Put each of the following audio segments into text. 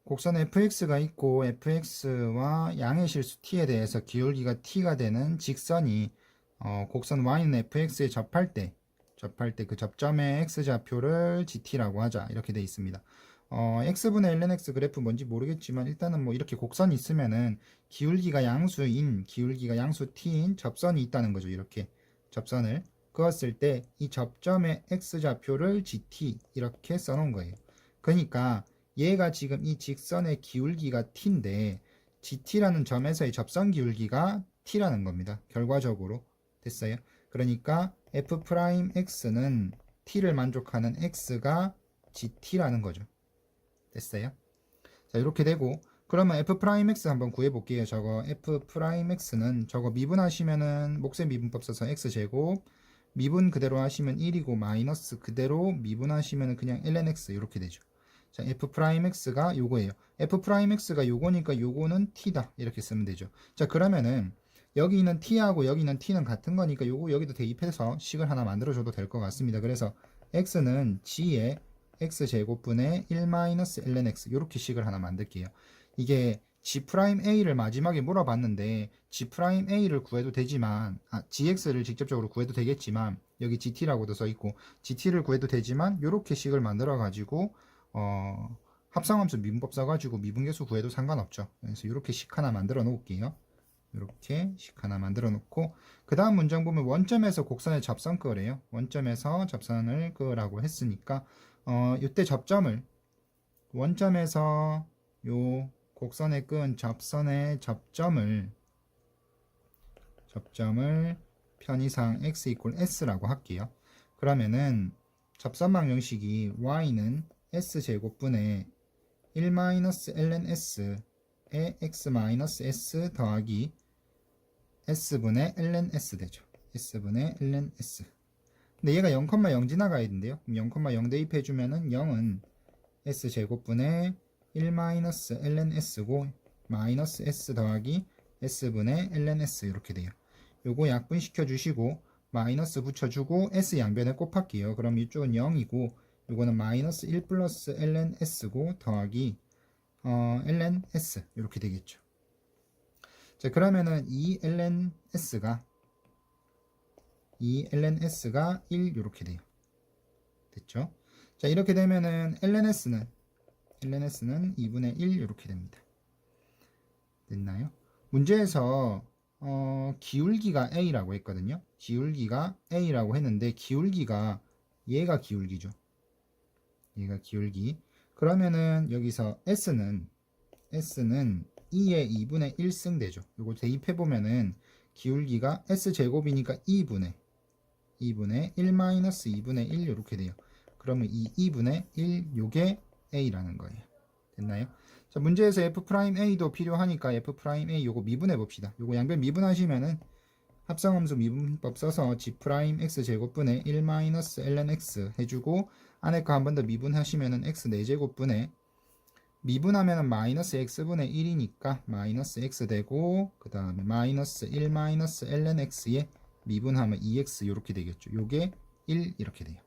곡선 fx가 있고 fx와 양의 실수 t에 대해서 기울기가 t가 되는 직선이 곡선 y는 fx에 접할 때 그 접점의 x좌표를 gt라고 하자. 이렇게 돼 있습니다. x분의 ln x 그래프 뭔지 모르겠지만 일단은 뭐 이렇게 곡선이 있으면은 기울기가 양수 t인 접선이 있다는 거죠. 이렇게 접선을 그었을 때 이 접점의 x좌표를 gt 이렇게 써놓은 거예요. 그러니까 얘가 지금 이 직선의 기울기가 t인데 gt라는 점에서의 접선 기울기가 t라는 겁니다. 결과적으로 됐어요. 그러니까 f'x는 t를 만족하는 x가 gt라는 거죠. 됐어요? 자, 이렇게 되고 그러면 f'x 한번 구해볼게요. 저거 f'x는 저거 미분하시면은 목세 미분법 써서 x제곱 미분 그대로 하시면 1이고 마이너스 그대로 미분하시면 그냥 ln x 이렇게 되죠. 자, f'x가 요거예요. f'x가 요거니까 요거는 t다. 이렇게 쓰면 되죠. 자, 그러면은 여기 있는 t하고 여기 있는 t는 같은 거니까 요거 여기도 대입해서 식을 하나 만들어줘도 될 것 같습니다. 그래서 x는 g의 x제곱분의 1-ln x 이렇게 식을 하나 만들게요. 이게 g'a를 마지막에 물어봤는데 g'a를 구해도 되지만 gx를 직접적으로 구해도 되겠지만 여기 gt라고도 써있고 gt를 구해도 되지만 이렇게 식을 만들어 가지고 합성함수 미분법 써가지고 미분계수 구해도 상관없죠. 그래서 이렇게 식 하나 만들어 놓을게요. 이렇게 식 하나 만들어 놓고 그 다음 문장 보면 원점에서 곡선의 접선 끄래요. 원점에서 접선을 끄라고 했으니까 이때 접점을 원점에서 요 곡선에 끈 접선의 접점을 편의상 x 이퀄 s라고 할게요. 그러면은 접선방 형식이 y는 s제곱분의 1-ln s에 x-s 더하기 s분의 ln s 되죠. s분의 ln s. 근데 얘가 0,0 지나가야 된대요. 그럼 0,0 대입해주면은 0은 s제곱분의 1-ln s고 마이너스 s 더하기 s분의 ln s 이렇게 돼요. 요거 약분시켜 주시고 마이너스 붙여주고 s 양변에 곱할게요. 그럼 이쪽은 0이고 요거는 마이너스 1 플러스 ln s고 더하기 ln s 이렇게 되겠죠. 자, 그러면은 이 ln s가 1 이렇게 돼요. 됐죠? 자, 이렇게 되면은 ln s는 2분의 1 이렇게 됩니다. 됐나요? 문제에서 기울기가 a라고 했거든요. 기울기가 a라고 했는데 기울기가 얘가 기울기죠. 얘가 기울기. 그러면은 여기서 s는 2의 2분의 1승 되죠. 이거 대입해 보면은 기울기가 s제곱이니까 2분의 1-2분의 1 이렇게 돼요. 그러면 이 2분의 1 요게 a라는 거예요. 됐나요? 자, 문제에서 f'a도 필요하니까 f'a 요거 미분해 봅시다. 요거 양변 미분하시면은 합성함수 미분법 써서 g'x 제곱분의 1-ln x 해주고 안에 거 한 번 더 미분하시면은 x 4제곱분의 미분하면은 마이너스 x분의 1이니까 마이너스 x 되고 그 다음에 마이너스 1-ln x에 미분하면 2x 이렇게 되겠죠. 요게 1 이렇게 돼요.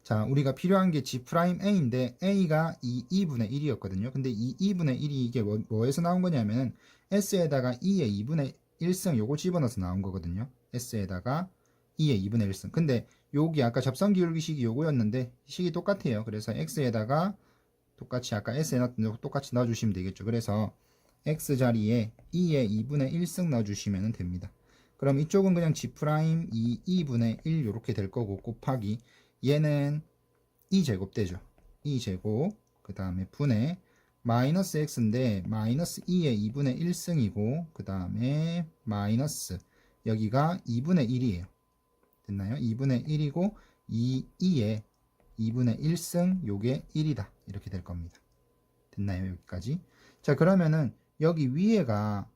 자, 우리가 필요한 게 g'a인데 a가 2분의 1이었거든요. 근데 이 2분의 1이 이게 뭐에서 나온 거냐면은 s에다가 2의 2분의 1승 요거 집어넣어서 나온 거거든요. s에다가 2의 2분의 1승. 근데 여기 아까 접선 기울기식이 요거였는데 식이 똑같아요. 그래서 x에다가 똑같이 아까 s에 넣었던 거 똑같이 넣어주시면 되겠죠. 그래서 x 자리에 2의 2분의 1승 넣어주시면 됩니다. 그럼 이쪽은 그냥 g' 2분의 1 이렇게 될 거고 곱하기 얘는 2제곱 되죠. 2제곱 그 다음에 분의 마이너스 x인데 마이너스 2의 2분의 1승이고 그 다음에 마이너스 여기가 2분의 1이에요. 됐나요? 2분의 1이고 2의 2분의 1승 요게 1이다. 이렇게 될 겁니다. 됐나요? 여기까지. 자, 그러면은 여기 위에가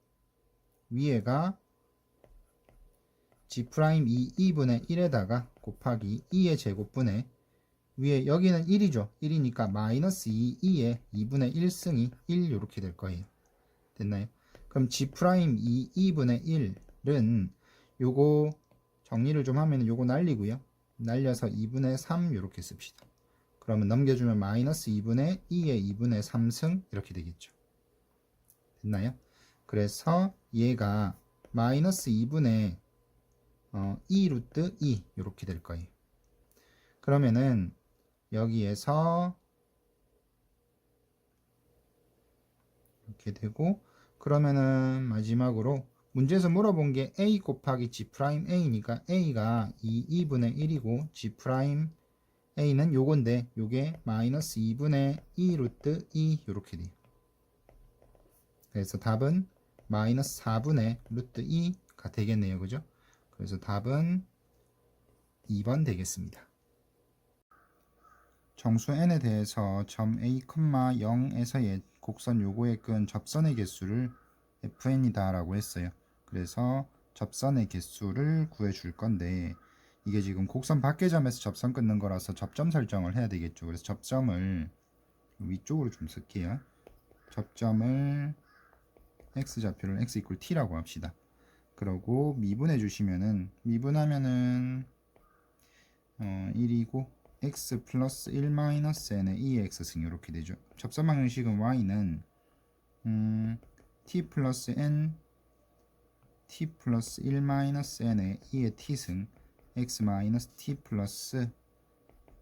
g' 2분의 1에다가 곱하기 2의 제곱분의 위에 여기는 1이죠. 1이니까 마이너스 2의 2분의 1승이 1 이렇게 될 거예요. 됐나요? 그럼 g' 2분의 1은 요거 정리를 좀 하면 요거 날리고요. 날려서 2분의 3 이렇게 씁시다. 그러면 넘겨주면 마이너스 2분의 2의 2분의 3승 이렇게 되겠죠. 됐나요? 그래서 얘가 마이너스 2분의 2 루트 2 이렇게 될 거예요. 그러면은 여기에서 이렇게 되고, 그러면은 마지막으로 문제에서 물어본 게 a 곱하기 g 프라임 a니까 a가 2분의 1이고 g 프라임 a는 요건데 요게 마이너스 2분의 2 루트 2 이렇게 돼요. 그래서 답은 마이너스 4분의 루트 2가 되겠네요. 그죠? 그래서 답은 2번 되겠습니다. 정수 n에 대해서 점 a, 0에서의 곡선 요거의 끈 접선의 개수를 fn이다 라고 했어요. 그래서 접선의 개수를 구해 줄 건데, 이게 지금 곡선 밖의 점에서 접선 끊는 거라서 접점 설정을 해야 되겠죠. 그래서 접점을 위쪽으로 좀 쓸게요. 접점을 x좌표를 x 이퀄 t라고 합시다. 그러고 미분해 주시면은, 미분하면은 1이고 x 플러스 1 마이너스 n의 2의 x승 이렇게 되죠. 접선 방정식은 y는 t 플러스 n t 플러스 1 마이너스 n의 2의 t승 x 마이너스 t 플러스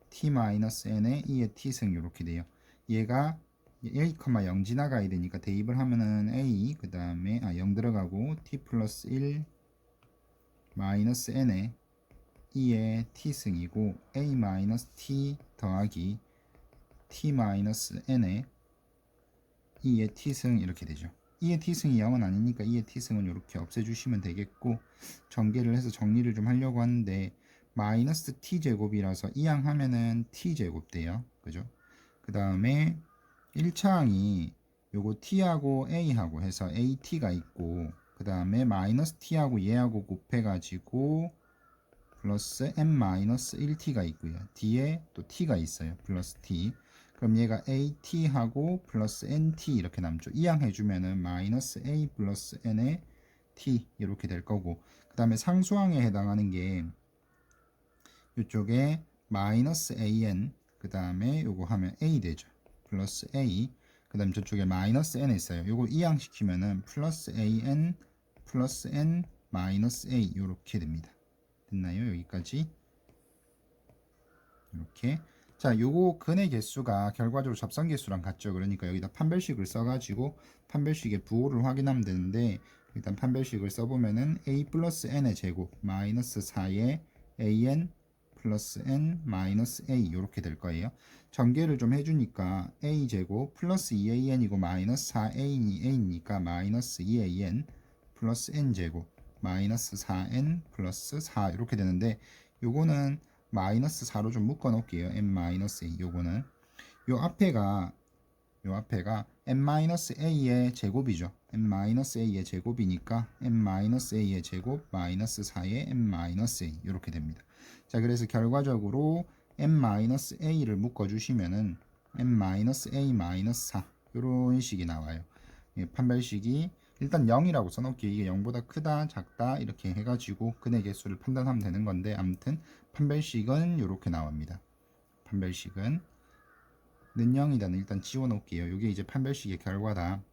t 마이너스 n의 2의 t승 이렇게 돼요. 얘가 a, 0 지나가야 되니까 대입을 하면은 a 그 다음에 0 들어가고 t 플러스 1 마이너스 n의 2의 t승이고 a 마이너스 t 더하기 t 마이너스 n의 2의 t승 이렇게 되죠. 2의 t승이 0은 아니니까 2의 t승은 이렇게 없애주시면 되겠고, 전개를 해서 정리를 좀 하려고 하는데 마이너스 t제곱이라서 이항하면은 t제곱 돼요. 그죠? 그 다음에 1차항이 요거 t하고 a하고 해서 at가 있고, 그 다음에 마이너스 t하고 얘하고 곱해가지고 플러스 n-1t가 있고요. 뒤에 또 t가 있어요. 플러스 t. 그럼 얘가 at하고 플러스 nt 이렇게 남죠. 이항해주면은 마이너스 a 플러스 n의 t 이렇게 될 거고, 그 다음에 상수항에 해당하는 게 이쪽에 마이너스 an, 그 다음에 요거 하면 a 되죠. 플러스 a, 그 다음에 저쪽에 마이너스 n 있어요. 요거 이항시키면은 플러스 an 플러스 n 마이너스 a 이렇게 됩니다. 됐나요? 여기까지. 이렇게. 자, 요거 근의 개수가 결과적으로 접선 개수랑 같죠. 그러니까 여기다 판별식을 써가지고 판별식의 부호를 확인하면 되는데, 일단 판별식을 써보면은 a 플러스 n의 제곱 마이너스 4의 an 플러스 n 마이너스 a 이렇게 될 거예요. 전개를 좀 해주니까 a 제곱 플러스 2an이고 마이너스 4an이 a니까 마이너스 2an 플러스 n 제곱 마이너스 4n 플러스 4 이렇게 되는데, 요거는 마이너스 4로 좀 묶어 놓을게요. n-a 요거는 요 앞에가 n-a의 제곱이죠. n-a의 제곱이니까 n-a의 제곱 마이너스 4의 n-a 이렇게 됩니다. 자, 그래서 결과적으로 n-a를 묶어 주시면은 n-a-4 이런 식이 나와요. 예, 판별식이 일단 0이라고 써놓을게요. 이게 0보다 크다 작다 이렇게 해가지고 근의 개수를 판단하면 되는 건데, 아무튼 판별식은 이렇게 나옵니다. 판별식은 는 0이다는 일단 지워놓을게요. 이게 이제 판별식의 결과다.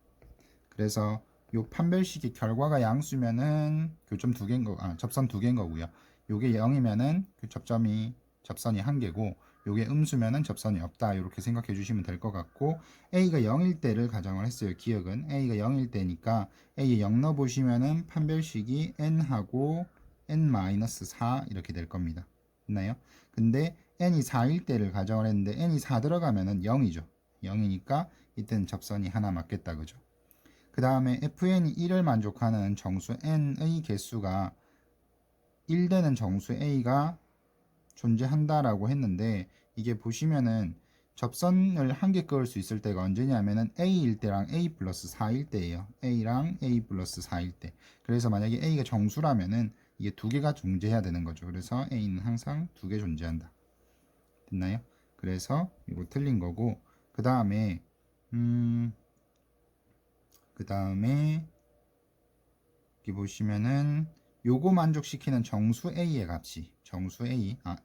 그래서 요 판별식의 결과가 양수면은 교점 두 개인 거, 접선 두 개인 거고요. 요게 0이면은 그 접선이 1개고, 요게 음수면은 접선이 없다. 이렇게 생각해 주시면 될 것 같고, a가 0일 때를 가정을 했어요. 기억은 a가 0일 때니까 a에 0 넣어 보시면은 판별식이 n하고 n-4 이렇게 될 겁니다. 됐나요? 근데 n이 4일 때를 가정을 했는데 n이 4 들어가면은 0이죠. 0이니까 이때는 접선이 하나 맞겠다. 그죠? 그 다음에 fn이 1을 만족하는 정수 n의 개수가 1 되는 정수 a가 존재한다라고 했는데, 이게 보시면은 접선을 한 개 그을 수 있을 때가 언제냐면은 a일 때랑 a 플러스 4일 때예요. a랑 a 플러스 4일 때. 그래서 만약에 a가 정수라면은 이게 두 개가 존재해야 되는 거죠. 그래서 a는 항상 두 개 존재한다. 됐나요? 그래서 이거 틀린 거고, 그 다음에 여기 보시면은 요거 만족시키는 정수 A의 값이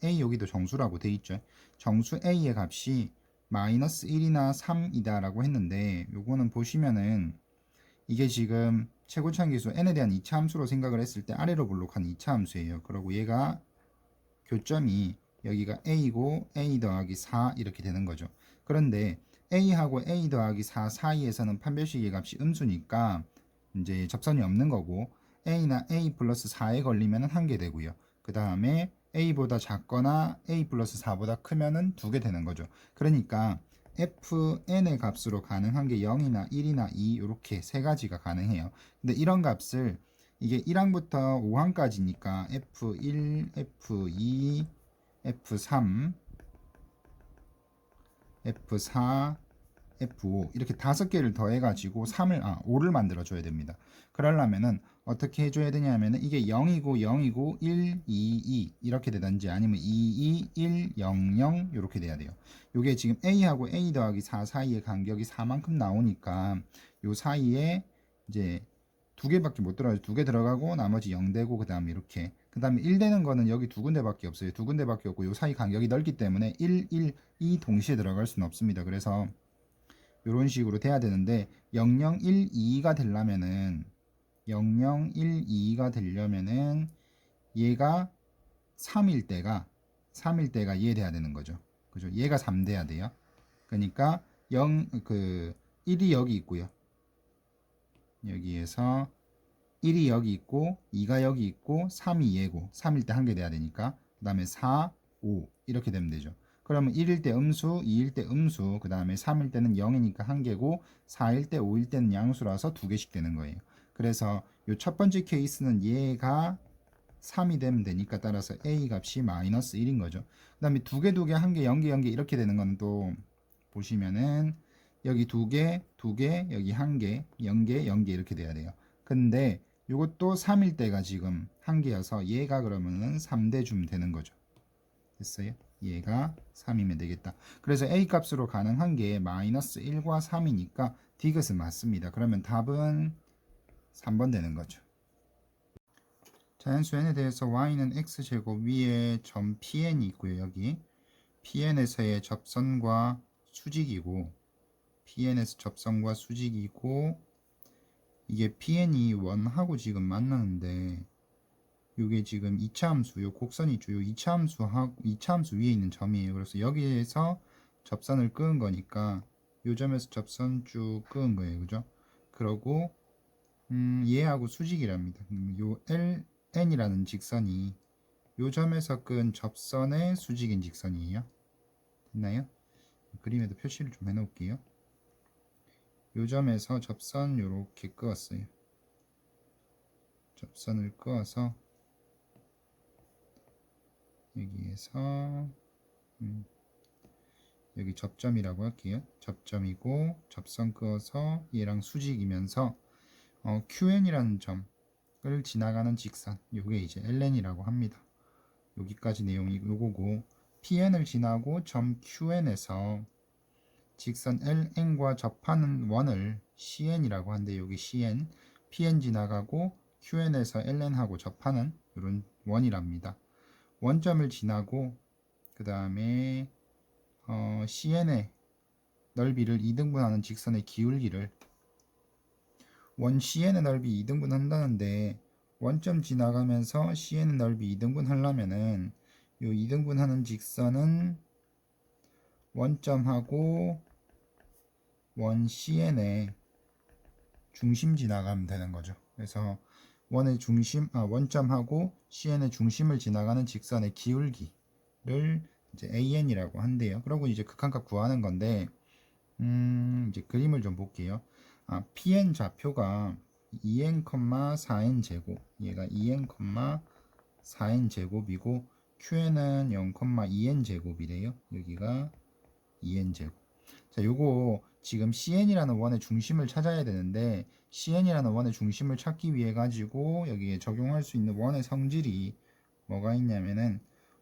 A 여기도 정수라고 돼 있죠. 정수 A의 값이 마이너스 1이나 3이다 라고 했는데 요거는 보시면은 이게 지금 최고차항계수 n에 대한 2차 함수로 생각을 했을 때 아래로 볼록한 2차 함수예요. 그리고 얘가 교점이 여기가 a고 a 더하기 4 이렇게 되는 거죠. 그런데 a하고 a 더하기 4 사이에서는 판별식의 값이 음수니까 이제 접선이 없는 거고 a나 a 플러스 4에 걸리면 한 개 되고요. 그 다음에 a보다 작거나 a 플러스 4보다 크면은 두 개 되는 거죠. 그러니까 fn의 값으로 가능한 게 0이나 1이나 2 이렇게 세 가지가 가능해요. 근데 이런 값을 이게 1항부터 5항까지니까 F1, F2, F3, F4, F5 이렇게 5개를 더해가지고 5를 만들어줘야 됩니다. 그러려면은 어떻게 해줘야 되냐면은 이게 0이고 0이고 1, 2, 2 이렇게 되든지 아니면 2, 2, 1, 0, 0 이렇게 돼야 돼요. 요게 지금 A하고 A 더하기 4 사이의 간격이 4만큼 나오니까 요 사이에 이제 두 개밖에 못 들어가요. 두 개 들어가고 나머지 0 되고 그 다음에 이렇게 그 다음에 1 되는 거는 여기 두 군데밖에 없어요. 두 군데밖에 없고 요 사이 간격이 넓기 때문에 1, 1, 2 동시에 들어갈 수는 없습니다. 그래서 이런 식으로 돼야 되는데 0012가 되려면은 0012가 되려면은 얘가 3일 때가 이해돼야 되는 거죠. 그죠? 얘가 3 돼야 돼요. 그러니까 1이 여기 있고요. 여기에서 1이 여기 있고 2가 여기 있고 3이 얘고 3일 때 한 개 돼야 되니까 그 다음에 4, 5 이렇게 되면 되죠. 그러면 1일 때 음수, 2일 때 음수, 그 다음에 3일 때는 0이니까 한 개고 4일 때, 5일 때는 양수라서 두 개씩 되는 거예요. 그래서 이 첫 번째 케이스는 얘가 3이 되면 되니까 따라서 A 값이 마이너스 1인 거죠. 그 다음에 두 개, 한 개, 0개, 0개 이렇게 되는 건 또 보시면은 여기 두 개, 여기 한 개, 0개, 0개 이렇게 돼야 돼요. 근데 이것도 3일 때가 지금 한 개여서 얘가 그러면은 3대 줌 되는 거죠. 됐어요? 얘가 3이면 되겠다. 그래서 A 값으로 가능한 게 마이너스 1과 3이니까 디귿은 맞습니다. 그러면 답은 3번 되는 거죠. 자연수 n에 대해서 y는 x제곱 위에 점 pn이 있고요. 여기 pn에서의 접선과 수직이고 pn에서 접선과 수직이고 이게 pn이 1하고 지금 만나는데 요게 지금 2차 함수, 요 곡선이 있죠. 요 2차 함수하고 2차 함수 위에 있는 점이에요. 그래서 여기에서 접선을 끄은 거니까 요 점에서 접선 쭉 끄은 거예요. 그죠? 그러고 얘하고 수직이랍니다. 요 LN이라는 직선이 요 점에서 끈 접선의 수직인 직선이에요. 됐나요? 그림에도 표시를 좀 해놓을게요. 요 점에서 접선 요렇게 끄었어요. 접선을 끄어서 여기에서 여기 접점이라고 할게요. 접점이고 접선 끄어서 얘랑 수직이면서 QN이라는 점을 지나가는 직선 요게 이제 LN이라고 합니다. 여기까지 내용이 요거고 PN을 지나고 점 QN에서 직선 LN과 접하는 원을 CN이라고 하는데 여기 CN, PN 지나가고 QN에서 LN하고 접하는 이런 원이랍니다. 원점을 지나고 그 다음에 CN의 넓이를 2등분하는 직선의 기울기를 원 CN의 넓이 2등분 한다는데 원점 지나가면서 CN의 넓이 2등분 하려면은 요 2등분 하는 직선은 원점하고 원 CN의 중심 지나가면 되는 거죠. 그래서 원의 중심, 원점하고 CN의 중심을 지나가는 직선의 기울기를 이제 AN이라고 한대요. 그리고 이제 극한값 구하는 건데, 이제 그림을 좀 볼게요. PN 좌표가 2n, 4n 제곱, 얘가 2n, 4n 제곱이고, QN은 0,2n 제곱이래요. 여기가 2n 제곱. 자, 요거 지금 CN이라는 원의 중심을 찾아야 되는데 CN이라는 원의 중심을 찾기 위해 가지고 여기에 적용할 수 있는 원의 성질이 뭐가 있냐면은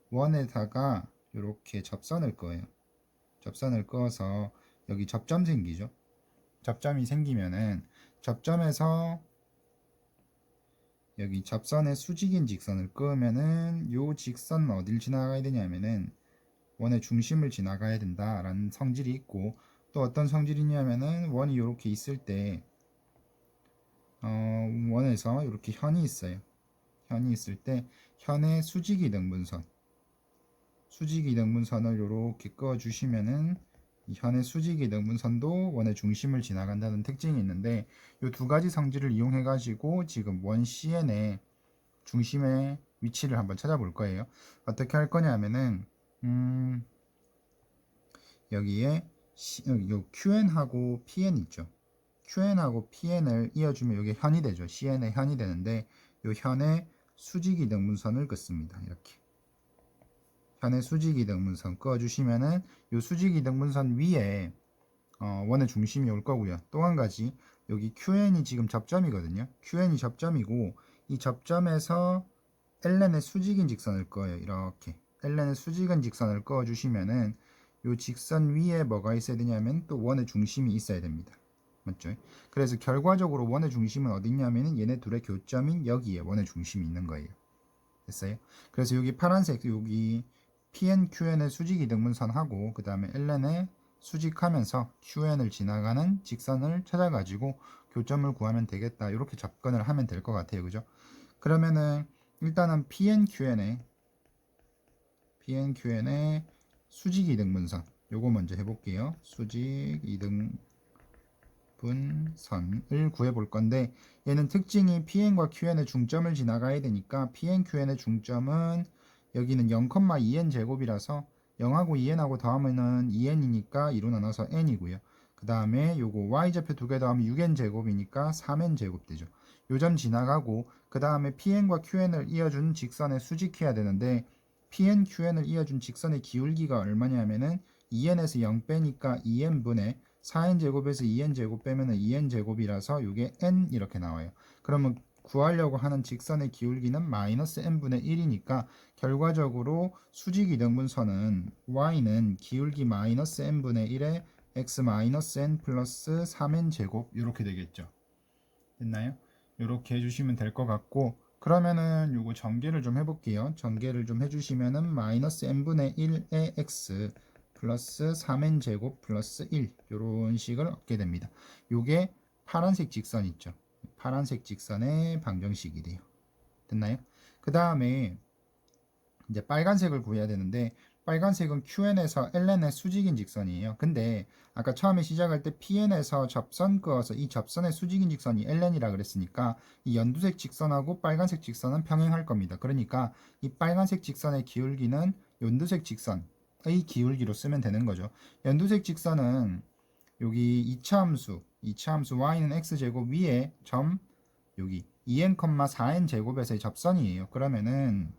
원에다가 이렇게 접선을 그어요. 접선을 그어서 여기 접점 생기죠. 접점이 생기면은 접점에서 여기 접선의 수직인 직선을 끄면은 요 직선은 어딜 지나가야 되냐면은 원의 중심을 지나가야 된다라는 성질이 있고, 또 어떤 성질이 있냐면은 원이 이렇게 있을 때 원에서 이렇게 현이 있어요. 현이 있을 때 현의 수직이등분선을 이렇게 그어 주시면은 이 현의 수직이등분선도 원의 중심을 지나간다는 특징이 있는데, 이 두 가지 성질을 이용해 가지고 지금 원 CN의 중심의 위치를 한번 찾아볼 거예요. 어떻게 할 거냐면은 여기에 요 QN하고 PN 있죠. QN하고 PN을 이어주면 이게 현이 되죠. CN의 현이 되는데, 요 현의 수직이등분선을 긋습니다. 이렇게 현의 수직이등분선 그어주시면은 요 수직이등분선 위에 원의 중심이 올 거고요. 또 한 가지, 여기 QN이 지금 접점이거든요. QN이 접점이고, 이 접점에서 LN의 수직인 직선을 그어요. 이렇게 LN의 수직인 직선을 그어주시면은 요 직선 위에 뭐가 있어야 되냐면 또 원의 중심이 있어야 됩니다. 맞죠? 그래서 결과적으로 원의 중심은 어디 있냐면은 얘네 둘의 교점인 여기에 원의 중심이 있는 거예요. 됐어요? 그래서 여기 파란색 여기 PNQN의 수직 이등분선하고 그 다음에 LN의 수직하면서 QN을 지나가는 직선을 찾아가지고 교점을 구하면 되겠다. 이렇게 접근을 하면 될 것 같아요. 그죠? 그러면은 일단은 PNQN의 수직 이등분선 요거 먼저 해볼게요. 수직 이등분선을 구해볼 건데, 얘는 특징이 PN과 QN의 중점을 지나가야 되니까 PNQN의 중점은 여기는 0,2n 제곱이라서 0하고 2n하고 더하면은 2n이니까 2로 나눠서 n이고요. 그 다음에 요거 y좌표 두 개 더하면 6n 제곱이니까 3n 제곱 되죠. 요 점 지나가고 그 다음에 PN과 QN을 이어준 직선에 수직해야 되는데, PN, QN을 이어준 직선의 기울기가 얼마냐면은 2n에서 0 빼니까 2n분의 4n제곱에서 2n제곱 빼면은 2n제곱이라서 이게 n 이렇게 나와요. 그러면 구하려고 하는 직선의 기울기는 마이너스 n분의 1이니까 결과적으로 수직 이등분선은 y는 기울기 마이너스 n분의 1에 x 마이너스 n 플러스 3n제곱 이렇게 되겠죠. 됐나요? 이렇게 해주시면 될 것 같고, 그러면은 요거 전개를 좀 해볼게요. 전개를 좀 해주시면은 마이너스 n분의 1의 x 플러스 3n 제곱 플러스 1 요런 식을 얻게 됩니다. 요게 파란색 직선 있죠. 파란색 직선의 방정식이 돼요. 됐나요? 그 다음에 이제 빨간색을 구해야 되는데, 빨간색은 QN에서 LN의 수직인 직선이에요. 근데 아까 처음에 시작할 때 PN에서 접선 그어서 이 접선의 수직인 직선이 LN이라 그랬으니까 이 연두색 직선하고 빨간색 직선은 평행할 겁니다. 그러니까 이 빨간색 직선의 기울기는 연두색 직선의 기울기로 쓰면 되는 거죠. 연두색 직선은 여기 2차 함수 y는 x제곱 위에 점 여기 2n,4n 제곱에서의 접선이에요. 그러면은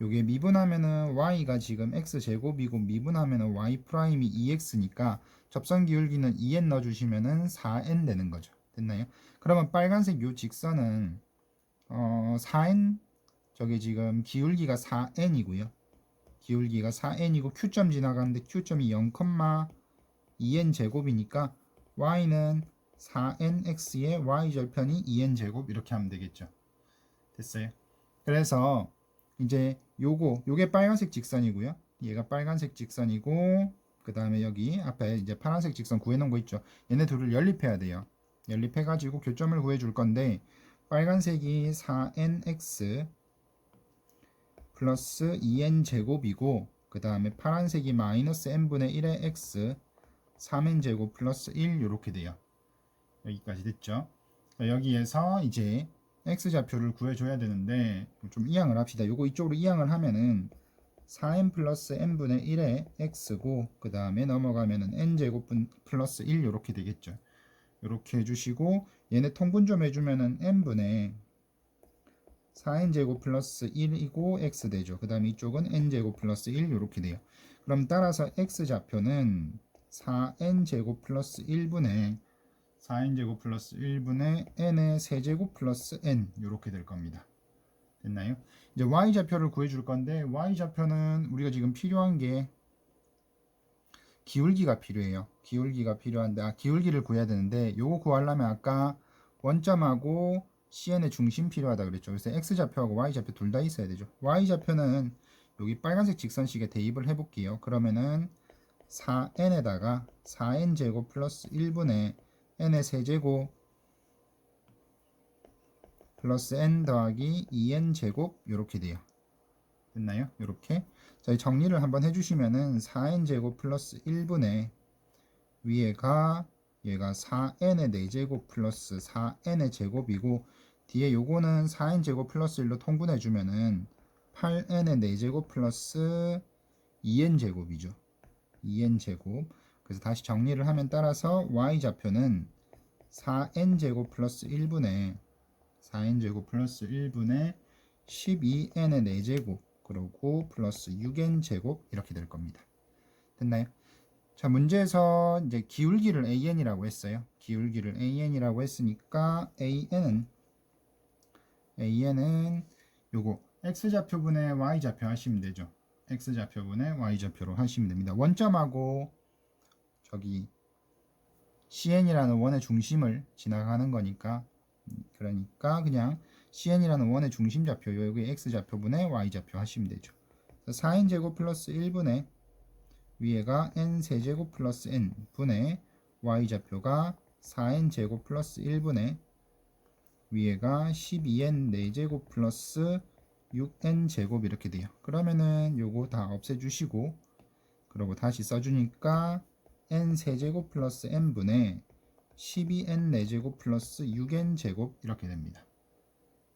요게 미분하면은 y가 지금 x제곱이고 미분하면은 y 프라임이 2x니까 접선 기울기는 2n 넣어주시면은 4n 되는 거죠. 됐나요? 그러면 빨간색 요 직선은 4n 저게 지금 기울기가 4n이고요. 기울기가 4n이고 q점 지나가는데 q점이 0,2n 제곱이니까 y는 4nx의 y절편이 2n 제곱 이렇게 하면 되겠죠. 됐어요? 그래서 이제 요게 빨간색 직선이고요. 얘가 빨간색 직선이고, 그 다음에 여기 앞에 이제 파란색 직선 구해놓은 거 있죠. 얘네 둘을 연립해야 돼요. 연립해가지고 교점을 구해줄 건데, 빨간색이 4nx 플러스 2n 제곱이고, 그 다음에 파란색이 마이너스 n분의 1의 x 3n 제곱 플러스 1 이렇게 돼요. 여기까지 됐죠. 여기에서 이제 x좌표를 구해줘야 되는데 좀 이항을 합시다. 요거 이쪽으로 이항을 하면은 4n 플러스 n분의 1의 x고, 그 다음에 넘어가면은 n제곱 플러스 1 이렇게 되겠죠. 이렇게 해주시고, 얘네 통분 좀 해주면은 n분의 4n제곱 플러스 1이고 x 되죠. 그 다음에 이쪽은 n제곱 플러스 1 이렇게 돼요. 그럼 따라서 x좌표는 4n제곱 플러스 1분의 4n제곱 플러스 1분의 n의 세제곱 플러스 n 이렇게 될 겁니다. 됐나요? 이제 y좌표를 구해줄 건데, y좌표는 우리가 지금 필요한 게 기울기가 필요해요. 기울기가 필요한데 기울기를 구해야 되는데, 요거 구하려면 아까 원점하고 CN의 중심 필요하다 그랬죠. 그래서 X좌표하고 Y좌표 둘 다 있어야 되죠. Y좌표는 여기 빨간색 직선식에 대입을 해볼게요. 그러면은 4n에다가 4n제곱 플러스 1분의 n의 세제곱 플러스 n 더하기 2n제곱 이렇게 돼요. 됐나요? 이렇게. 자, 정리를 한번 해주시면은 4n제곱 플러스 1분의 위에가 얘가 4n의 4제곱 플러스 4n의 제곱이고 뒤에 요거는 4n제곱 플러스 1로 통분해주면은 8n의 4제곱 플러스 2n제곱이죠. 2n제곱. 그래서 다시 정리를 하면 따라서 y좌표는 4n제곱 플러스 1분의 4n제곱 플러스 1분의 12n의 4제곱 그리고 플러스 6n제곱 이렇게 될 겁니다. 됐나요? 자, 문제에서 이제 기울기를 an이라고 했어요. 기울기를 an이라고 했으니까 an은 요거 x좌표분의 y좌표 하시면 되죠. x좌표분의 y좌표로 하시면 됩니다. 원점하고 저기 cn이라는 원의 중심을 지나가는 거니까 그러니까 그냥 cn이라는 원의 중심좌표 여기 x좌표분의 y좌표 하시면 되죠. 4n제곱 플러스 1분의 위에가 n세제곱 플러스 n 분의 y좌표가 4n제곱 플러스 1분의 위에가 12n 4제곱 플러스 6n제곱 이렇게 돼요. 그러면은 요거 다 없애주시고 그리고 다시 써주니까 n세제곱 플러스 n분의 12n 4제곱 플러스 6n제곱 이렇게 됩니다.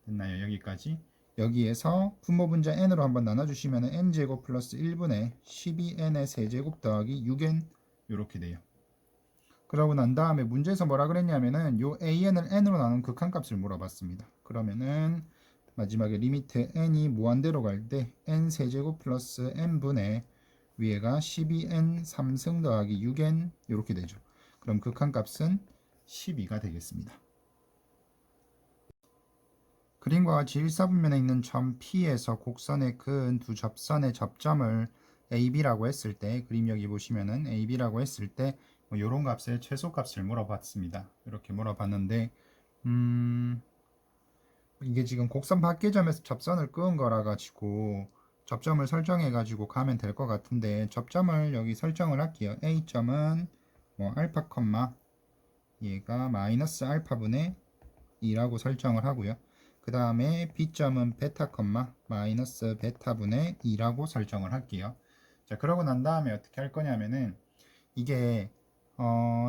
됐나요? 여기까지. 여기에서 분모분자 n으로 한번 나눠주시면 n제곱 플러스 1분의 12n의 세제곱 더하기 6n 이렇게 돼요. 그러고 난 다음에 문제에서 뭐라 그랬냐면은 요 an을 n으로 나눈 극한값을 물어봤습니다. 그러면은 마지막에 리미트 n이 무한대로 갈 때 n 세제곱 플러스 n분의 위에가 12n 3승 더하기 6n 이렇게 되죠. 그럼 극한값은 12가 되겠습니다. 그림과 같이 1사분면에 있는 점 P에서 곡선의 근 두 접선의 접점을 AB라고 했을 때 그림 여기 보시면은 AB라고 했을 때 뭐 요런 값의 최소값을 물어봤습니다. 이렇게 물어봤는데 이게 지금 곡선 밖의 점에서 접선을 끄은 거라 가지고 접점을 설정해 가지고 가면 될 것 같은데 접점을 여기 설정을 할게요. A점은 뭐 알파 컴마 얘가 마이너스 알파분의 2라고 설정을 하고요. 그 다음에 B점은 베타 컴마 마이너스 베타분의 2라고 설정을 할게요. 자, 그러고 난 다음에 어떻게 할 거냐면은 이게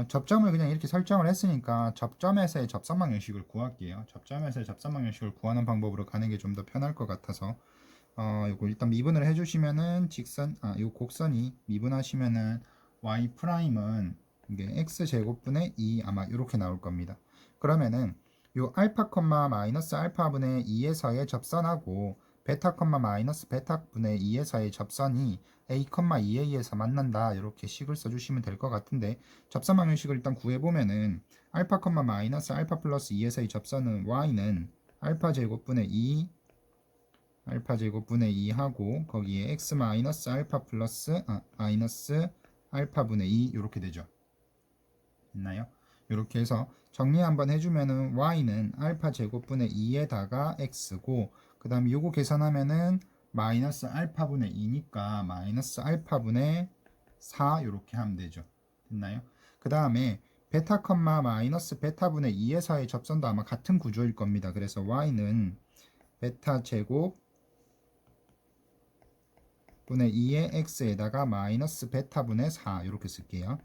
접점을 그냥 이렇게 설정을 했으니까 접점에서의 접선방정식을 구할게요. 접점에서의 접선방정식을 구하는 방법으로 가는 게 좀 더 편할 것 같아서 요거 일단 미분을 해주시면은 요 곡선이 미분하시면은 y 프라임은 이게 x 제곱분의 2 아마 이렇게 나올 겁니다. 그러면은 요 알파 컴마 마이너스 알파분의 2에서의 접선하고 베타 컴마 마이너스 베타분의 2에서의 접선이 a 컴마 2a에서 만난다 이렇게 식을 써주시면 될 것 같은데 접선 방정식을 일단 구해보면은 알파 컴마 마이너스 알파 플러스 2에서의 접선은 y는 알파 제곱분의 2 알파 제곱분의 2 하고 거기에 x 마이너스 알파 플러스 마이너스 알파분의 2 이렇게 되죠. 있나요? 이렇게 해서 정리 한번 해주면은 y는 알파 제곱분의 2에다가 x고 그 다음에 요거 계산하면은 마이너스 알파분의 2니까 마이너스 알파분의 4 이렇게 하면 되죠. 됐나요? 그 다음에 베타 컴마 마이너스 베타분의 2에서의 접선도 아마 같은 구조일 겁니다. 그래서 y는 베타 제곱 분의 2의 x에다가 마이너스 베타분의 4 이렇게 쓸게요.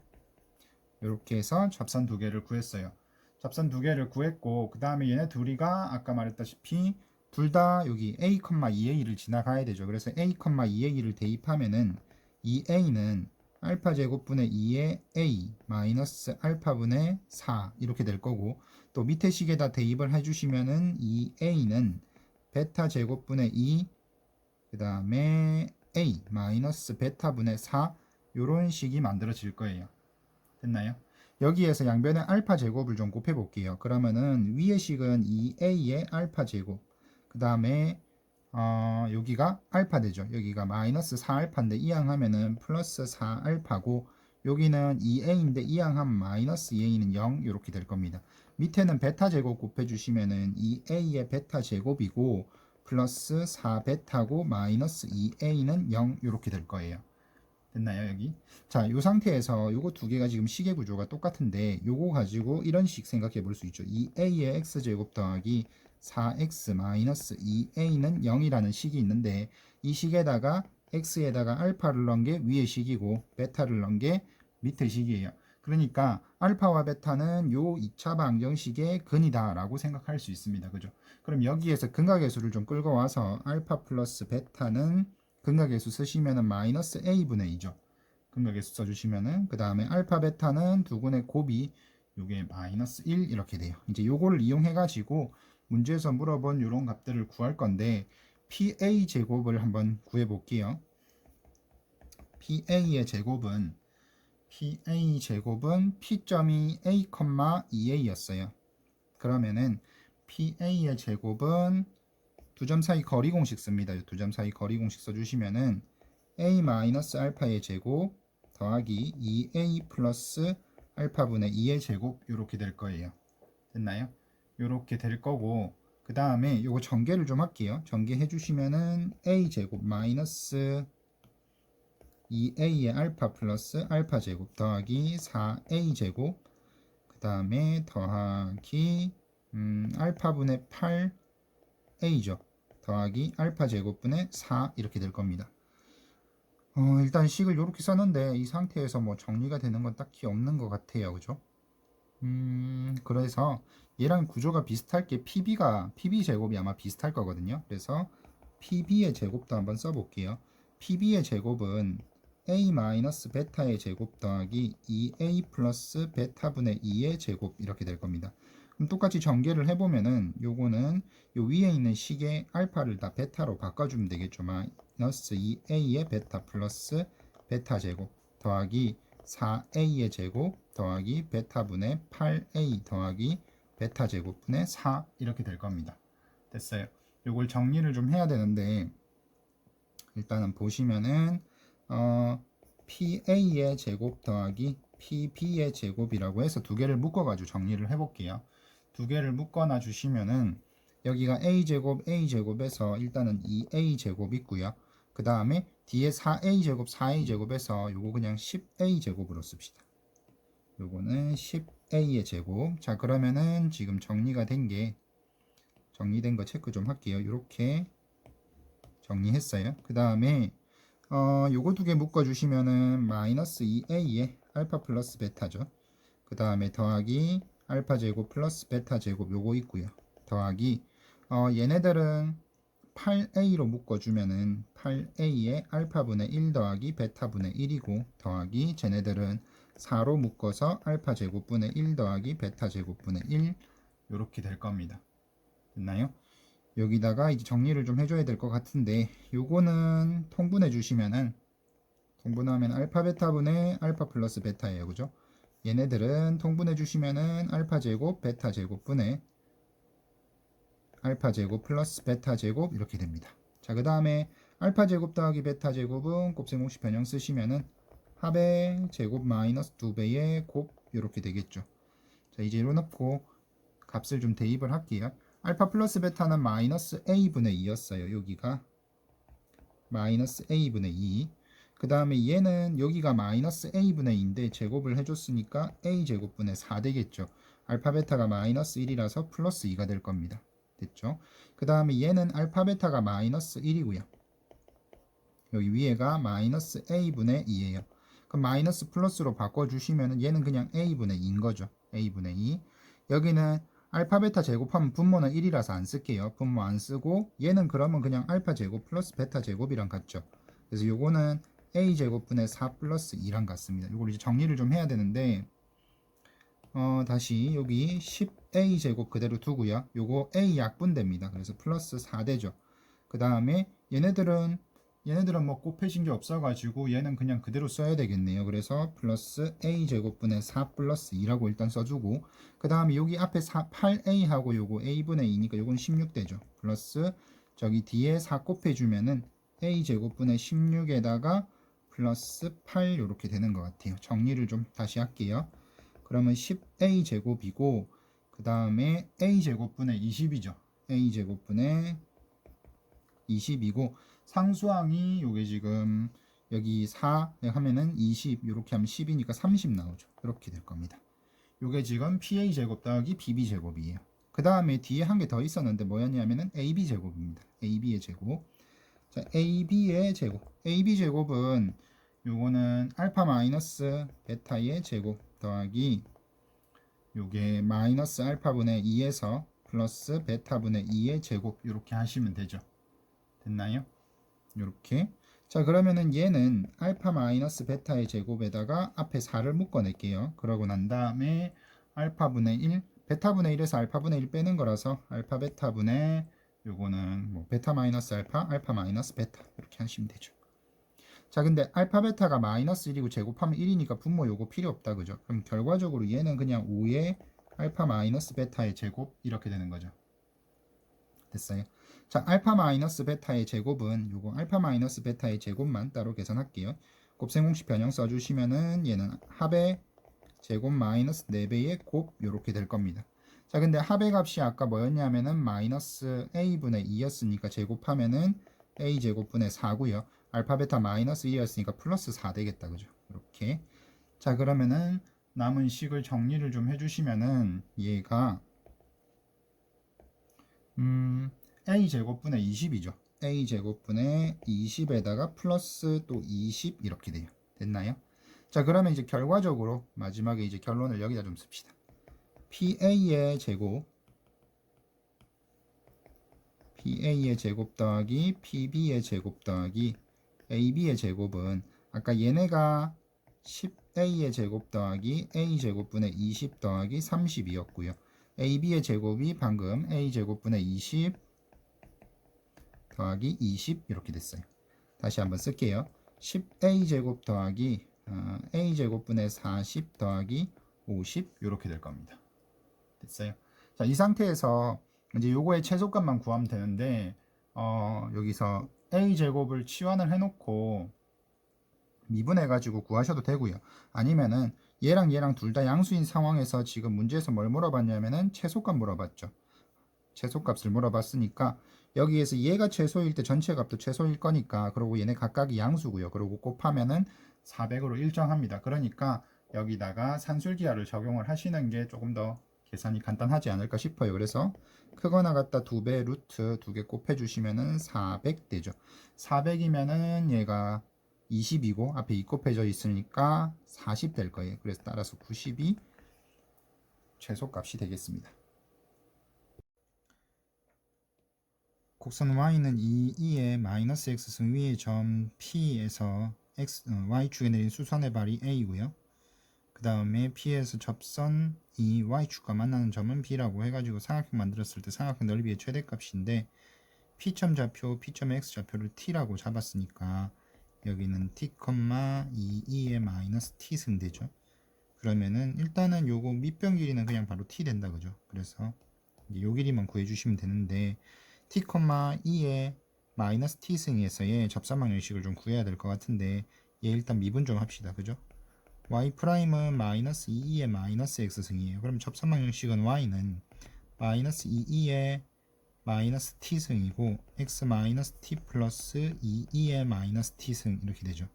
이렇게 해서 접선 두 개를 구했어요. 접선 두 개를 구했고 그 다음에 얘네 둘이가 아까 말했다시피 둘 다 여기 a, 2a를 지나가야 되죠. 그래서 a, 2a를 대입하면은 2a는 알파 제곱분의 2의 a 마이너스 알파분의 4 이렇게 될 거고 또 밑에 식에다 대입을 해주시면은 2a는 베타 제곱분의 2 그 다음에 a 마이너스 베타분의 4 이런 식이 만들어질 거예요. 됐나요? 여기에서 양변의 알파 제곱을 좀 곱해 볼게요. 그러면은 위의 식은 2a의 알파 제곱 그 다음에 여기가 알파 되죠. 여기가 마이너스 4알파인데 이항하면은 플러스 4알파고 여기는 2a인데 이항하면 마이너스 2a는 0 이렇게 될 겁니다. 밑에는 베타 제곱 곱해주시면은 2a의 베타 제곱이고 플러스 4베타고 마이너스 2a는 0 이렇게 될 거예요. 됐나요 여기? 자, 이 상태에서 요거 두 개가 지금 시계 구조가 똑같은데 요거 가지고 이런 식 생각해 볼 수 있죠. 2a의 x제곱 더하기 4x 마이너스 2a는 0이라는 식이 있는데 이 식에다가 x에다가 알파를 넣은 게 위의 식이고 베타를 넣은 게 밑의 식이에요. 그러니까 알파와 베타는 요 2차 방정식의 근이다 라고 생각할 수 있습니다. 그죠? 그럼 여기에서 근각의 수를 좀 끌고 와서 알파 플러스 베타는 근각의 수 쓰시면은 마이너스 a분의 2죠. 근각의 수 써주시면은 그 다음에 알파 베타는 두근의 곱이 요게 마이너스 1 이렇게 돼요. 이제 요거를 이용해 가지고 문제에서 물어본 요런 값들을 구할 건데 PA 제곱을 한번 구해 볼게요. PA의 제곱은 P점이 A, 2A였어요. 그러면은 PA의 제곱은 두 점 사이 거리 공식 씁니다. 두 점 사이 거리 공식 써주시면은 A 마이너스 알파의 제곱 더하기 2A 플러스 알파분의 2의 제곱 이렇게 될 거예요. 됐나요? 이렇게 될 거고 그 다음에 요거 전개를 좀 할게요. 전개해 주시면은 A 제곱 마이너스 2a의 알파 플러스 알파 제곱 더하기 4a 제곱 그 다음에 더하기 알파분의 8a죠. 더하기 알파 제곱분의 4 이렇게 될 겁니다. 일단 식을 이렇게 썼는데 이 상태에서 뭐 정리가 되는 건 딱히 없는 것 같아요. 그죠? 그래서 얘랑 구조가 비슷할 게 PB 제곱이 아마 비슷할 거거든요. 그래서 PB의 제곱도 한번 써볼게요. PB의 제곱은 a 마이너스 베타의 제곱 더하기 2a 플러스 베타분의 2의 제곱 이렇게 될 겁니다. 그럼 똑같이 전개를 해보면은 요거는 요 위에 있는 식의 알파를 다 베타로 바꿔주면 되겠죠. 마이너스 2a의 베타 플러스 베타 제곱 더하기 4a의 제곱 더하기 베타분의 8a 더하기 베타 제곱분의 4 이렇게 될 겁니다. 됐어요. 요걸 정리를 좀 해야 되는데 일단은 보시면은 PA의 제곱 더하기 PB의 제곱이라고 해서 두 개를 묶어가지고 정리를 해볼게요. 두 개를 묶어놔 주시면은 여기가 A제곱에서 일단은 2A제곱 있고요. 그 다음에 뒤에 4A제곱에서 요거 그냥 10A제곱으로 씁시다. 요거는 10A의 제곱. 자, 그러면은 지금 정리된 거 체크 좀 할게요. 이렇게 정리했어요. 그 다음에 요거 두 개 묶어주시면은 마이너스 2a의 알파 플러스 베타죠. 그 다음에 더하기 알파 제곱 플러스 베타 제곱 요거 있고요. 더하기 얘네들은 8a로 묶어주면은 8a의 알파분의 1 더하기 베타분의 1이고 더하기 쟤네들은 4로 묶어서 알파 제곱분의 1 더하기 베타 제곱분의 1 요렇게 될 겁니다. 됐나요? 여기다가 이제 정리를 좀 해줘야 될 것 같은데 요거는 통분해 주시면은 통분하면 알파 베타분의 알파 플러스 베타예요. 그죠? 얘네들은 통분해 주시면은 알파 제곱 베타 제곱분의 알파 제곱 플러스 베타 제곱 이렇게 됩니다. 자, 그 다음에 알파 제곱 더하기 베타 제곱은 곱셈 공식 변형 쓰시면은 합의 제곱 마이너스 2배의 곱 이렇게 되겠죠. 자, 이제 이뤄놓고 값을 좀 대입을 할게요. 알파 플러스 베타는 마이너스 a분의 2였어요. 여기가 마이너스 a분의 2. 그 다음에 얘는 여기가 마이너스 a분의 2인데 제곱을 해줬으니까 a제곱분의 4 되겠죠. 알파 베타가 마이너스 1이라서 플러스 2가 될 겁니다. 됐죠? 그 다음에 얘는 알파 베타가 마이너스 1이고요. 여기 위에가 마이너스 a분의 2예요. 그럼 마이너스 플러스로 바꿔주시면 얘는 그냥 a분의 2인 거죠. a분의 2. 여기는 알파 베타 제곱하면 분모는 1이라서 안 쓸게요. 분모 안 쓰고 얘는 그러면 그냥 알파 제곱 플러스 베타 제곱이랑 같죠. 그래서 요거는 a 제곱분의 4 플러스 2랑 같습니다. 요걸 이제 정리를 좀 해야 되는데 다시 여기 10a 제곱 그대로 두고요. 요거 a 약분됩니다. 그래서 플러스 4 되죠. 그 다음에 얘네들은 뭐 곱해진 게 없어가지고 얘는 그냥 그대로 써야 되겠네요. 그래서 플러스 a 제곱분의 4 플러스 2라고 일단 써주고 그 다음에 여기 앞에 8a하고 요거 a분의 2니까 요건 16 되죠. 플러스 저기 뒤에 4 곱해주면은 a 제곱분의 16에다가 플러스 8 이렇게 되는 것 같아요. 정리를 좀 다시 할게요. 그러면 10a 제곱이고 그 다음에 a 제곱분의 20이죠. a 제곱분의 20이고 상수항이 요게 지금 여기 4 하면은 20 이렇게 하면 10이니까 30 나오죠. 이렇게 될 겁니다. 요게 지금 PA 제곱 더하기 BB 제곱이에요. 그 다음에 뒤에 한 개 더 있었는데 뭐였냐면은 AB 제곱입니다. AB의 제곱. 자, AB의 제곱. AB 제곱은 요거는 알파 마이너스 베타의 제곱 더하기 요게 마이너스 알파분의 2에서 플러스 베타분의 2의 제곱 이렇게 하시면 되죠. 됐나요? 이렇게. 자, 그러면은 얘는 알파 마이너스 베타의 제곱에다가 앞에 4를 묶어낼게요. 그러고 난 다음에 알파분의 1, 베타분의 1에서 알파분의 1 빼는 거라서 알파 베타분의 요거는 뭐 베타 마이너스 알파, 알파 마이너스 베타 이렇게 하시면 되죠. 자, 근데 알파 베타가 마이너스 1이고 제곱하면 1이니까 분모 요거 필요 없다, 그죠? 그럼 결과적으로 얘는 그냥 5의 알파 마이너스 베타의 제곱 이렇게 되는 거죠. 됐어요? 자, 알파 마이너스 베타의 제곱은 요거 알파 마이너스 베타의 제곱만 따로 계산할게요. 곱셈 공식 변형 써주시면은 얘는 합의 제곱 마이너스 4배의 곱 요렇게 될 겁니다. 자, 근데 합의 값이 아까 뭐였냐면은 마이너스 a분의 2였으니까 제곱하면은 a 제곱분의 4고요. 알파 베타 마이너스 1이었으니까 플러스 4 되겠다, 그죠? 이렇게. 자, 그러면은 남은 식을 정리를 좀 해주시면은 얘가 a 제곱분의 20이죠. a 제곱분의 20에다가 플러스 또 20 이렇게 돼요. 됐나요? 자, 그러면 이제 결과적으로 마지막에 이제 결론을 여기다 좀 씁시다. PA의 제곱 더하기 PB의 제곱 더하기 AB의 제곱은 아까 얘네가 10A의 제곱 더하기 A 제곱분의 20 더하기 30이었고요. AB의 제곱이 방금 A 제곱분의 20 더하기 20 이렇게 됐어요. 다시 한번 쓸게요. 10A 제곱 더하기 A 제곱분의 40 더하기 50 이렇게 될 겁니다. 됐어요. 자, 이 상태에서 이제 요거의 최소값만 구하면 되는데 여기서 A 제곱을 치환을 해놓고 미분해 가지고 구하셔도 되고요. 아니면은 얘랑 얘랑 둘 다 양수인 상황에서 지금 문제에서 뭘 물어봤냐면은 최소값 물어봤죠. 최소값을 물어봤으니까 여기에서 얘가 최소일 때 전체 값도 최소일 거니까 그리고 얘네 각각이 양수고요. 그리고 곱하면은 400으로 일정합니다. 그러니까 여기다가 산술기하를 적용을 하시는 게 조금 더 계산이 간단하지 않을까 싶어요. 그래서 크거나 같다 2배 루트 2개 곱해주시면은 400 되죠. 400이면은 얘가 20이고 앞에 2 곱해져 있으니까 40 될 거예요. 그래서 따라서 90이 최소값이 되겠습니다. 곡선 y는 2의 마이너스 x승 위의 점 P에서 y축에 내린 수선의 발이 a고요. 그 다음에 P에서 접선 이 y축과 만나는 점은 B라고 해가지고 삼각형 만들었을 때 삼각형 넓이의 최대값인데 P점 좌표, P점의 x좌표를 T라고 잡았으니까 여기는 T, 2의 마이너스 T승 되죠. 그러면은 일단은 요거 밑변 길이는 그냥 바로 T 된다, 그죠? 그래서 요 길이만 구해주시면 되는데 T, 2의 마이너스 T승에서의 접사망 형식을 좀 구해야 될 것 같은데 얘 일단 미분 좀 합시다, 그죠? y''은 마이너스 2의 마이너스 x승이에요. 그럼 접사망 형식은 y는 마이너스 2의 마이너스 t승이고 x 마이너스 t 플러스 2의 마이너스 t승 이렇게 되죠.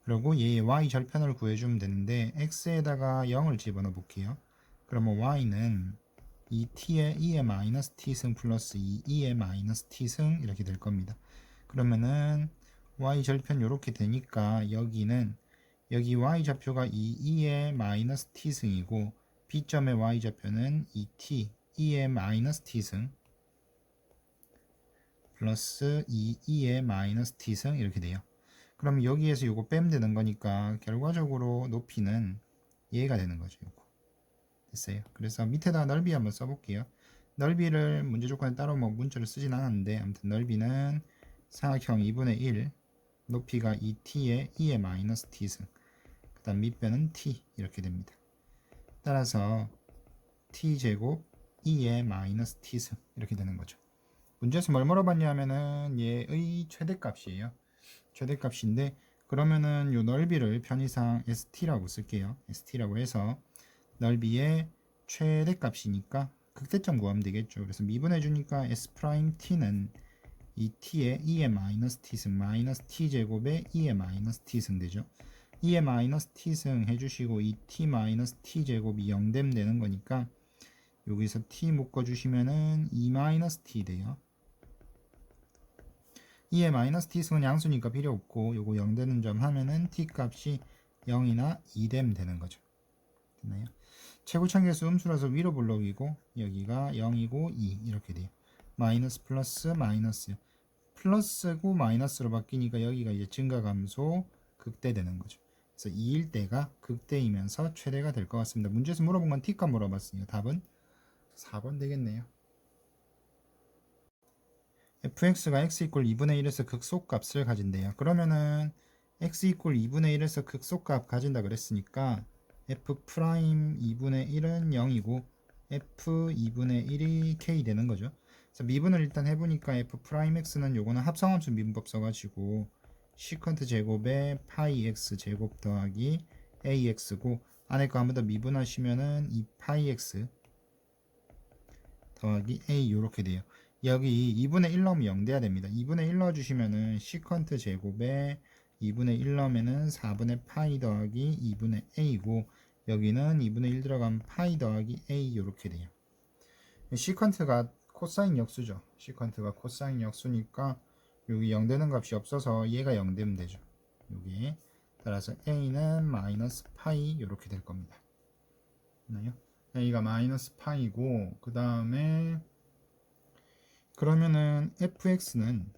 그리고 얘의 y 절편을 구해주면 되는데 x에다가 0을 집어넣어 볼게요. 그러면 y는 2t의 2의 마이너스 t승 플러스 2의 마이너스 t승 이렇게 될 겁니다. 그러면은 y 절편 이렇게 되니까 여기는 여기 y좌표가 2의 마이너스 t승이고 b점의 y좌표는 2t 2의 마이너스 t승 플러스 2의 마이너스 t승 이렇게 돼요. 그럼 여기에서 이거 빼면 되는 거니까 결과적으로 높이는 얘가 되는 거죠. 요거. 됐어요. 그래서 밑에다 넓이 한번 써볼게요. 넓이를 문제 조건에 따로 뭐 문자를 쓰진 않았는데 아무튼 넓이는 삼각형 2분의 1 높이가 2t의 2의 마이너스 t승 그 다음 밑변은 t 이렇게 됩니다. 따라서 t제곱 2의 마이너스 t승 이렇게 되는 거죠. 문제에서 뭘 물어봤냐면은 얘의 최대값이에요. 최대값인데 그러면은 요 넓이를 편의상 st라고 쓸게요. st라고 해서 넓이의 최대값이니까 극대점 구하면 되겠죠. 그래서 미분해 주니까 s 프라임 t는 이 t에 2의 마이너스 t승 마이너스 t제곱에 2의 마이너스 t승 되죠. 2의 마이너스 t승 해주시고 이 t 마이너스 t제곱이 0됨 되는 거니까 여기서 t 묶어주시면은 2 마이너스 t 돼요. 2의 마이너스 t승은 양수니까 필요 없고 요거 0 되는 점 하면은 t 값이 0이나 2됨 되는 거죠. 됐나요? 최고차계수 음수라서 위로 블록이고 여기가 0이고 2 이렇게 돼요. 마이너스 플러스 마이너스 플러스고 마이너스로 바뀌니까 여기가 이제 증가 감소 극대되는 거죠. 그래서 2일 때가 극대이면서 최대가 될 것 같습니다. 문제에서 물어본 건 t값 물어봤으니까 답은 4번 되겠네요. fx가 x 이퀄 2분의 1에서 극소값을 가진대요. 그러면은 x 이퀄 2분의 1에서 극소값 가진다 그랬으니까 f 프라임 2분의 1은 0이고 f 2분의 1이 k 되는 거죠. 그래서 미분을 일단 해보니까 f 프라임 x는 요거는 합성함수 미분법 써가지고 시컨트 제곱에 파이 x 제곱 더하기 ax고 안에 거 한 번 더 미분하시면은 이 파이 x 더하기 a 요렇게 돼요. 여기 2분의 1 넣으면 0 돼야 됩니다. 2분의 1 넣어주시면은 시컨트 제곱에 2분의 1 넣으면은 4분의 파이 더하기 2분의 a고 여기는 2분의 1 들어가면 파이 더하기 a 요렇게 돼요. 시컨트가 코사인 역수죠. 시컨트가 코사인 역수니까 여기 0 되는 값이 없어서 얘가 0 되면 되죠. 여기 따라서 a는 마이너스 파이 요렇게 될 겁니다. 맞나요? a가 마이너스 파이고 그 다음에 그러면은 fx는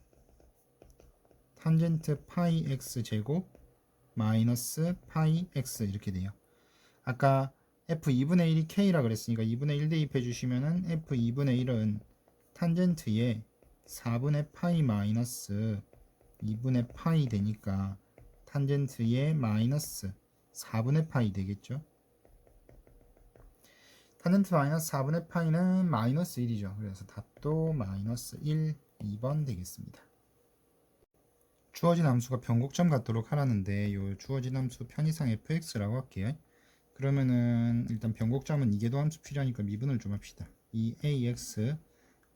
탄젠트 파이 x 제곱 마이너스 파이 x 이렇게 돼요. 아까 f 2분의 1이 k라 그랬으니까 2분의 1 대입해 주시면은 f 2분의 1은 탄젠트에 4분의 파이 마이너스 2분의 파이 되니까 탄젠트에 마이너스 4분의 파이 되겠죠. 탄젠트 마이너스 4분의 파이는 마이너스 1이죠. 그래서 답도 마이너스 1, 2번 되겠습니다. 주어진 함수가 변곡점 같도록 하라는데 요 주어진 함수 편의상 fx라고 할게요. 그러면은 일단 변곡점은 이계도 함수 필요하니까 미분을 좀 합시다. 이 ax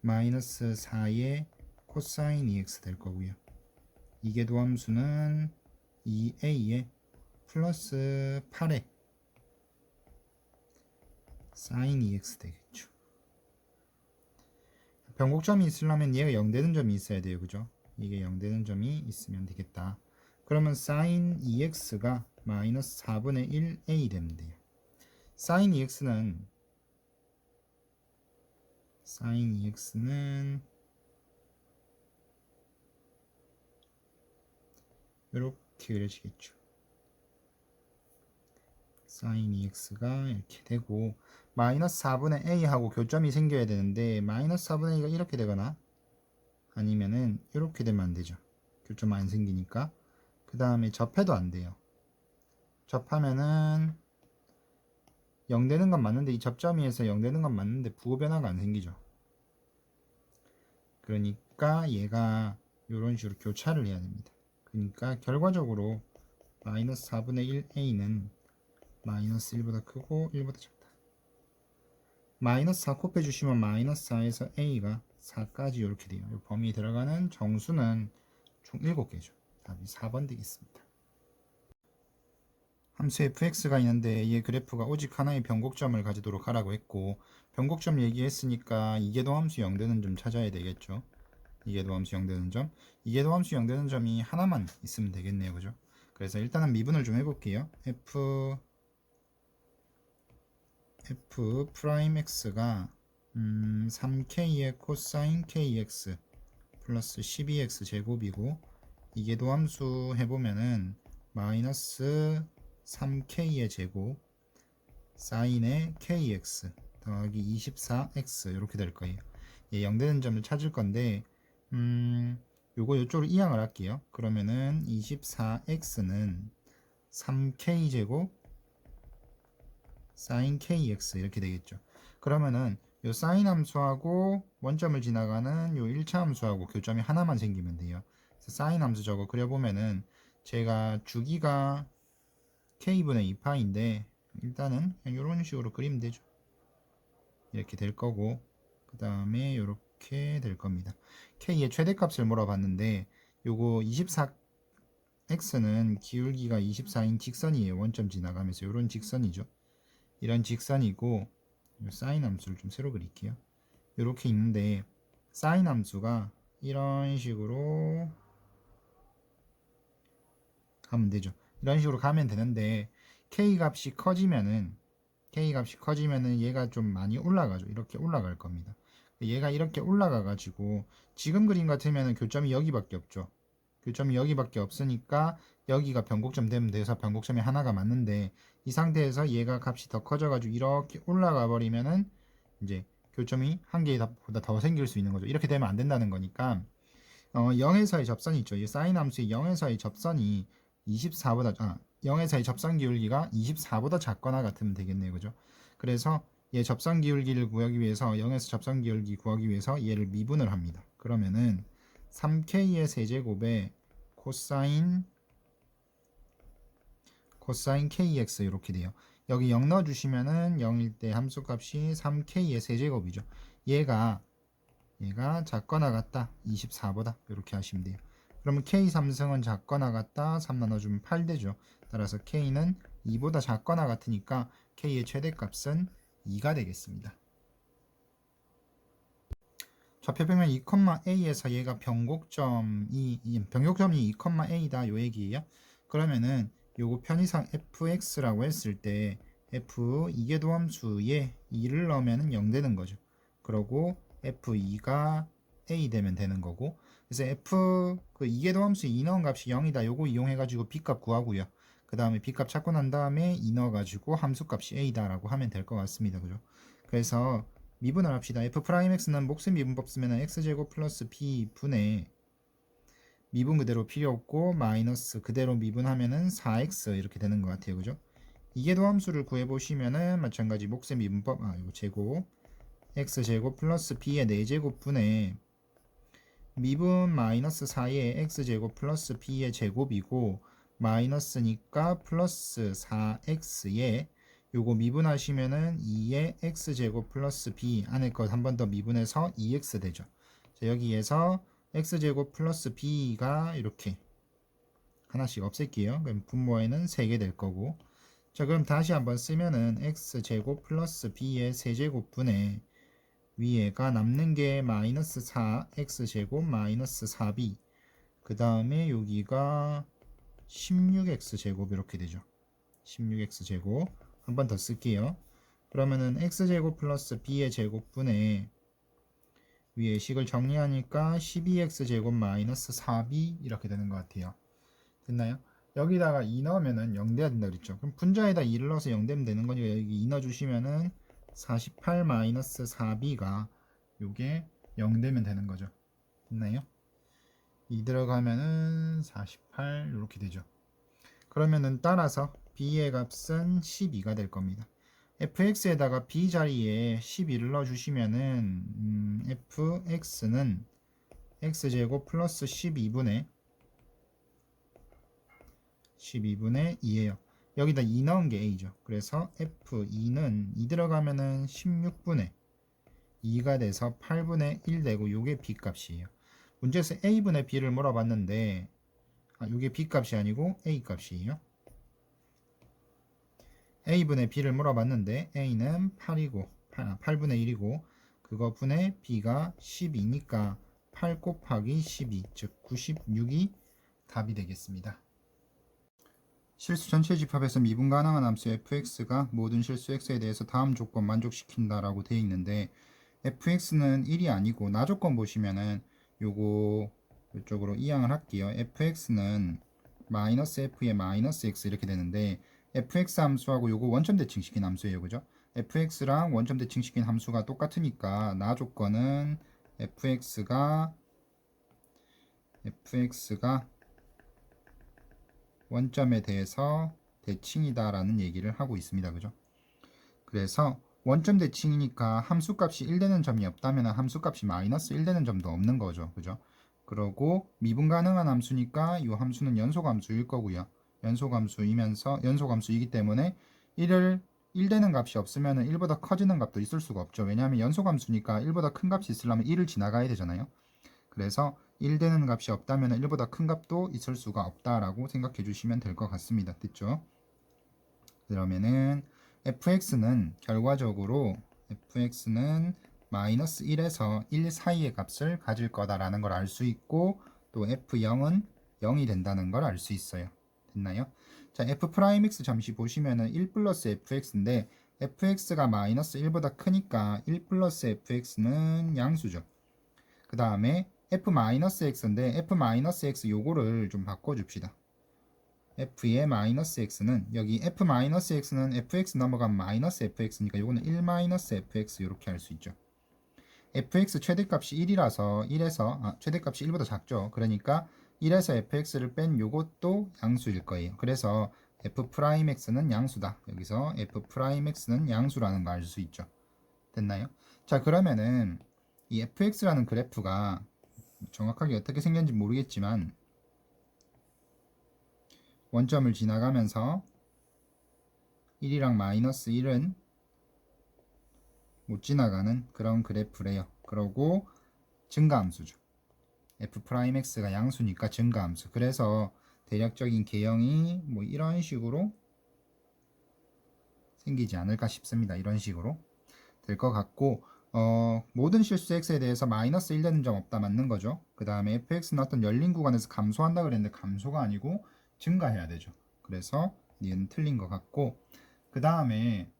마이너스 4의 코사인 2x 될 거고요. 이계도 함수는 2a의 플러스 8의 사인 2x 되겠죠. 변곡점이 있으려면 얘가 0 되는 점이 있어야 돼요. 그죠? 이게 0 되는 점이 있으면 되겠다. 그러면 사인 2x가 마이너스 4분의 1a 되면 돼요. 사인 2x는 이렇게 그려지겠죠. 사인 2x가 이렇게 되고 마이너스 4분의 a하고 교점이 생겨야 되는데 마이너스 4분의 a가 이렇게 되거나 아니면은 이렇게 되면 안 되죠. 교점 안 생기니까. 그 다음에 접해도 안 돼요. 접하면은 0 되는 건 맞는데 이 접점위에서 0 되는 건 맞는데 부호 변화가 안 생기죠. 그러니까 얘가 이런 식으로 교차를 해야 됩니다. 그러니까 결과적으로 마이너스 4분의 1a는 마이너스 1보다 크고 1보다 작다. 마이너스 4 곱해 주시면 마이너스 4에서 a가 4까지 이렇게 돼요. 이 범위에 들어가는 정수는 총 7개죠. 답이 4번 되겠습니다. 함수 fx가 있는데 얘 그래프가 오직 하나의 변곡점을 가지도록 하라고 했고 변곡점 얘기했으니까 이계도 함수 0 되는 점 찾아야 되겠죠. 이계도 함수 0 되는 점. 이계도 함수 0 되는 점이 하나만 있으면 되겠네요. 그죠? 그래서 일단은 미분을 좀 해볼게요. f 프라임 x가 3k의 코사인 kx 플러스 12x 제곱이고 이계도 함수 해보면은 마이너스 3k의 제곱 사인의 kx 더하기 24x 이렇게 될 거예요. 예, 0 되는 점을 찾을 건데 요거 요쪽으로 이항을 할게요. 그러면은 24x는 3k 제곱 사인 kx 이렇게 되겠죠. 그러면은 요 사인 함수하고 원점을 지나가는 요 1차 함수하고 교점이 하나만 생기면 돼요. 그래서 사인 함수 저거 그려보면은 제가 주기가 k분의 2파인데 일단은 그냥 이런 식으로 그리면 되죠. 이렇게 될 거고 그 다음에 이렇게 될 겁니다. k의 최대값을 물어봤는데 요거 24x는 기울기가 24인 직선이에요. 원점 지나가면서 이런 직선이죠. 이런 직선이고 사인 함수를 좀 새로 그릴게요. 이렇게 있는데 사인 함수가 이런 식으로 가면 되죠. 이런 식으로 가면 되는데 k 값이 커지면은 얘가 좀 많이 올라가죠. 이렇게 올라갈 겁니다. 얘가 이렇게 올라가 가지고 지금 그림 같으면 교점이 여기밖에 없죠. 교점이 여기밖에 없으니까 여기가 변곡점 되면 돼서 변곡점이 하나가 맞는데 이 상태에서 얘가 값이 더 커져 가지고 이렇게 올라가 버리면은 이제 교점이 한 개보다 더 생길 수 있는 거죠. 이렇게 되면 안 된다는 거니까 0에서의 접선이 있죠. 이 사인 함수의 0에서의 접선이 0에서의 접선 기울기가 24보다 작거나 같으면 되겠네요. 그죠? 그래서 얘 접선 기울기를 구하기 위해서 0에서 접선 기울기 구하기 위해서 얘를 미분을 합니다. 그러면은 3k의 세제곱에 코사인 kx 이렇게 돼요. 여기 0 넣어주시면은 0일 때 함수값이 3k의 세제곱이죠. 얘가 작거나 같다 24보다 이렇게 하시면 돼요. 그러면 k 삼승은 작거나 같다 3 나눠주면 8 되죠. 따라서 k는 2보다 작거나 같으니까 k의 최대값은 2가 되겠습니다. 좌표평면 2,a에서 얘가 변곡점이 2,a다 요 얘기예요. 그러면은 요거 편의상 fx라고 했을 때 f 이계도함수에 2를 넣으면 0 되는 거죠. 그러고 f2가 a 되면 되는 거고 그래서 f 그 이계도함수 2 넣은 값이 0이다 요거 이용해 가지고 b값 구하고요. 그 다음에 b값 찾고 난 다음에 2 넣어 가지고 함수값이 a다 라고 하면 될 것 같습니다. 그죠? 그래서 미분을 합시다. f'x는 몫의 미분법 쓰면 x제곱 플러스 b분의 미분 그대로 필요 없고 마이너스 그대로 미분하면은 4x 이렇게 되는 것 같아요. 그죠? 이계도 함수를 구해보시면은 마찬가지 몫의 미분법 이거 제곱 x제곱 플러스 b의 4제곱 분의 미분 마이너스 4의 x제곱 플러스 b의 제곱이고 마이너스니까 플러스 4x에 요거 미분하시면은 2의 x제곱 플러스 b 안에 것 한 번 더 미분해서 2x 되죠. 자, 여기에서 x제곱 플러스 b가 이렇게 하나씩 없앨게요. 그럼 분모에는 3개 될 거고 자 그럼 다시 한번 쓰면은 x제곱 플러스 b의 세제곱분의 위에가 남는 게 마이너스 4x제곱 마이너스 4b 그 다음에 여기가 16x제곱 이렇게 되죠. 16x제곱 한 번 더 쓸게요. 그러면은 x제곱 플러스 b의 제곱분의 위에 식을 정리하니까 12x제곱 마이너스 4b 이렇게 되는 것 같아요. 됐나요? 여기다가 2 넣으면은 0 돼야 된다 그랬죠. 그럼 분자에다 2를 넣어서 0 되면 되는 거니까 여기 2 넣어주시면은 48 마이너스 4b가 요게 0 되면 되는 거죠. 됐나요? 2 들어가면은 48 이렇게 되죠. 그러면은 따라서 b의 값은 12가 될 겁니다. fx에다가 b 자리에 12를 넣어주시면은 fx는 x제곱 플러스 12분의 2예요. 여기다 2 넣은 게 a죠. 그래서 f2는 2 들어가면은 16분의 2가 돼서 8분의 1 되고 요게 b 값이에요. 문제에서 a분의 b를 물어봤는데 요게 b 값이 아니고 a 값이에요. a분의 b를 물어봤는데 a는 8이고 8분의 1이고 그거 분의 b가 12니까 8 곱하기 12 즉 96이 답이 되겠습니다. 실수 전체 집합에서 미분 가능한 함수 fx가 모든 실수 x에 대해서 다음 조건 만족시킨다 라고 되어 있는데 fx는 1이 아니고 나조건 보시면은 요거 이쪽으로 이항을 할게요. fx는 마이너스 f에 마이너스 x 이렇게 되는데 fx 함수하고 요거 원점 대칭시킨 함수예요. 그죠? fx랑 원점 대칭시킨 함수가 똑같으니까 나조건은 fx가 원점에 대해서 대칭이다 라는 얘기를 하고 있습니다. 그죠? 그래서 원점 대칭이니까 함수값이 1 되는 점이 없다면 함수값이 마이너스 1 되는 점도 없는 거죠. 그죠? 그러고 미분 가능한 함수니까 이 함수는 연소함수일 거고요. 연소함수이기 때문에 1 되는 값이 없으면 1보다 커지는 값도 있을 수가 없죠. 왜냐하면 연소함수니까 1보다 큰 값이 있으려면 1을 지나가야 되잖아요. 그래서 1 되는 값이 없다면 1보다 큰 값도 있을 수가 없다라고 생각해 주시면 될 것 같습니다. 됐죠? 그러면은 fx는 결과적으로 fx는 마이너스 1에서 1 사이의 값을 가질 거다라는 걸 알 수 있고, 또 f0은 0이 된다는 걸 알 수 있어요. 됐나요? 자, f'x 잠시 보시면은 1 플러스 fx인데 fx가 마이너스 1보다 크니까 1 플러스 fx는 양수죠. 그 다음에 f-x인데 f-x 요거를 좀 바꿔줍시다. f의 마이너스 x는 여기 f-x는 fx 넘어간 마이너스 fx니까 요거는 1 마이너스 fx 이렇게 할 수 있죠. fx 최대값이 1이라서 최대값이 1보다 작죠. 그러니까 1에서 fx를 뺀 요것도 양수일 거예요. 그래서 f'x는 양수다. 여기서 f'x는 양수라는 거 알 수 있죠. 됐나요? 자, 그러면은 이 fx라는 그래프가 정확하게 어떻게 생겼는지 모르겠지만 원점을 지나가면서 1이랑 마이너스 1은 못 지나가는 그런 그래프래요. 그러고 증가함수죠. f'x가 양수니까 증가함수. 그래서 대략적인 개형이 뭐 이런 식으로 생기지 않을까 싶습니다. 이런 식으로 될 것 같고, 모든 실수 x에 대해서 마이너스 1 되는 점 없다 맞는 거죠. 그 다음에 fx는 어떤 열린 구간에서 감소한다 그랬는데 감소가 아니고 증가해야 되죠. 그래서 얘는 틀린 것 같고, 그 다음에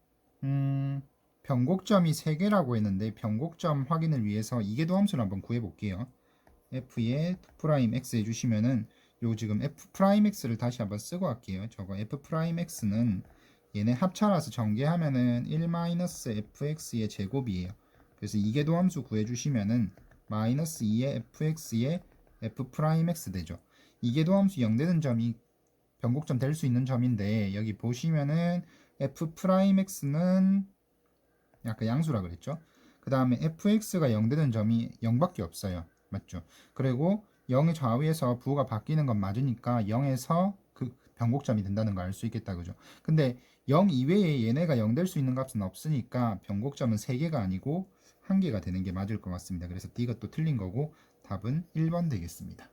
변곡점이 3개라고 했는데 변곡점 확인을 위해서 이계도 함수를 한번 구해 볼게요. f의 2'x 해주시면은 요 지금 f'x를 다시 한번 쓰고 할게요. 저거 f'x는 얘네 합차라서 전개하면은 1-fx의 제곱이에요. 그래서 이계도 함수 구해주시면은 마이너스 2의 fx의 f'x 되죠. 이계도 함수 0 되는 점이 변곡점 될 수 있는 점인데 여기 보시면은 f'x는 약간 양수라 그랬죠. 그 다음에 fx가 0 되는 점이 0밖에 없어요. 맞죠? 그리고 0의 좌우에서 부호가 바뀌는 건 맞으니까 0에서 그 변곡점이 된다는 걸 알 수 있겠다. 그죠? 근데 0 이외에 얘네가 0 될 수 있는 값은 없으니까 변곡점은 3개가 아니고 1개가 되는 게 맞을 것 같습니다. 그래서 D가 또 틀린 거고 답은 1번 되겠습니다.